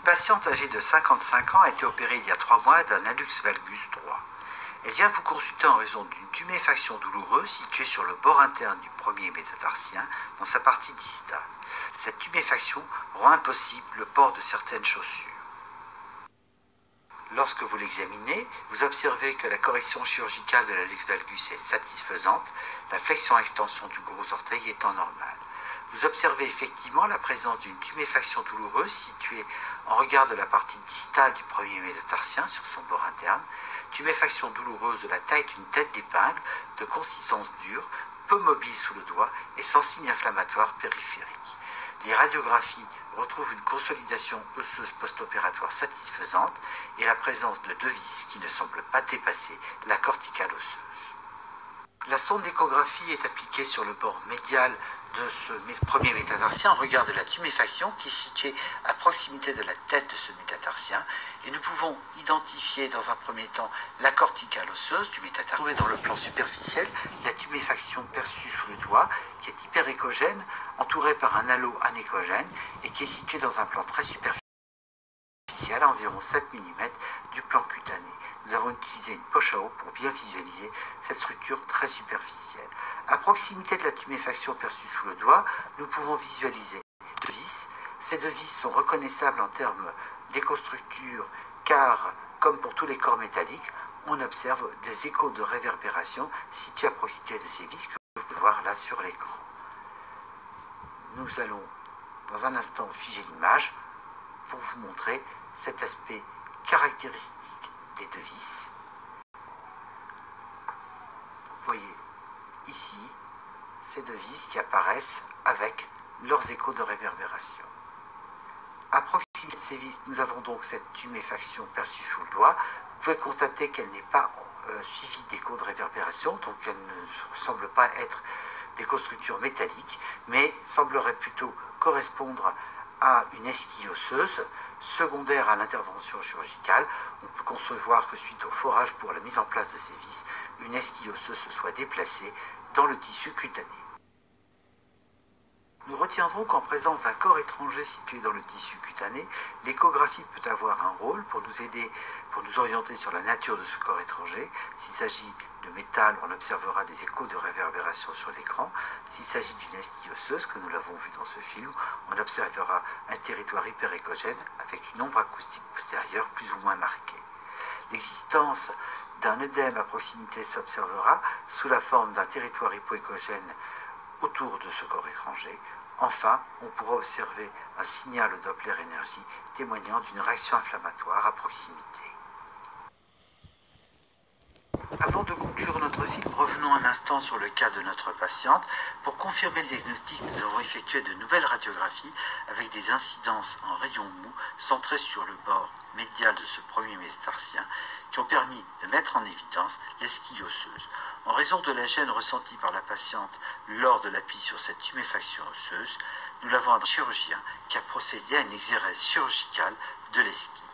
Patiente âgée de 55 ans a été opérée il y a 3 mois d'un hallux valgus droit. Elle vient vous consulter en raison d'une tuméfaction douloureuse située sur le bord interne du premier métatarsien dans sa partie distale. Cette tuméfaction rend impossible le port de certaines chaussures. Lorsque vous l'examinez, vous observez que la correction chirurgicale de l'hallux valgus est satisfaisante, la flexion-extension du gros orteil étant normale. Vous observez effectivement la présence d'une tuméfaction douloureuse située en regard de la partie distale du premier métatarsien sur son bord interne, tuméfaction douloureuse de la taille d'une tête d'épingle, de consistance dure, peu mobile sous le doigt et sans signe inflammatoire périphérique. Les radiographies retrouvent une consolidation osseuse post-opératoire satisfaisante et la présence de 2 vis qui ne semblent pas dépasser la corticale osseuse. La sonde d'échographie est appliquée sur le bord médial de ce premier métatarsien en regard de la tuméfaction qui est située à proximité de la tête de ce métatarsien et nous pouvons identifier dans un premier temps la corticale osseuse du métatarsien. Trouvée dans le plan superficiel, la tuméfaction perçue sous le doigt qui est hyperéchogène, entourée par un halo anéchogène et qui est située dans un plan très superficiel à environ 7 mm du plan cutané. Nous avons utilisé une poche à eau pour bien visualiser cette structure très superficielle. À proximité de la tuméfaction perçue sous le doigt, nous pouvons visualiser 2 vis. Ces 2 vis sont reconnaissables en termes d'écostructure car, comme pour tous les corps métalliques, on observe des échos de réverbération situés à proximité de ces vis que vous pouvez voir là sur l'écran. Nous allons dans un instant figer l'image pour vous montrer cet aspect caractéristique des 2 vis. Vous voyez ici ces 2 vis qui apparaissent avec leurs échos de réverbération. À proximité de ces vis, nous avons donc cette tuméfaction perçue sous le doigt. Vous pouvez constater qu'elle n'est pas suivie d'échos de réverbération, donc elle ne semble pas être d'écostructure métallique, mais semblerait plutôt correspondre à une esquille osseuse secondaire à l'intervention chirurgicale. On peut concevoir que suite au forage pour la mise en place de ces vis, une esquille osseuse se soit déplacée dans le tissu cutané. Nous retiendrons qu'en présence d'un corps étranger situé dans le tissu cutané, l'échographie peut avoir un rôle pour nous aider, pour nous orienter sur la nature de ce corps étranger. S'il s'agit de métal, on observera des échos de réverbération sur l'écran. S'il s'agit d'une esquille osseuse, que nous l'avons vu dans ce film, on observera un territoire hyperéchogène avec une ombre acoustique postérieure plus ou moins marquée. L'existence d'un œdème à proximité s'observera sous la forme d'un territoire hypoéchogène autour de ce corps étranger. Enfin, on pourra observer un signal au Doppler énergie témoignant d'une réaction inflammatoire à proximité. Avant de conclure notre film, revenons un instant sur le cas de notre patiente. Pour confirmer le diagnostic, nous avons effectué de nouvelles radiographies avec des incidences en rayons mous centrées sur le bord médial de ce premier métatarsien qui ont permis de mettre en évidence l'esquille osseuse. En raison de la gêne ressentie par la patiente lors de l'appui sur cette tuméfaction osseuse, nous l'avons un chirurgien qui a procédé à une exérèse chirurgicale de l'esquille.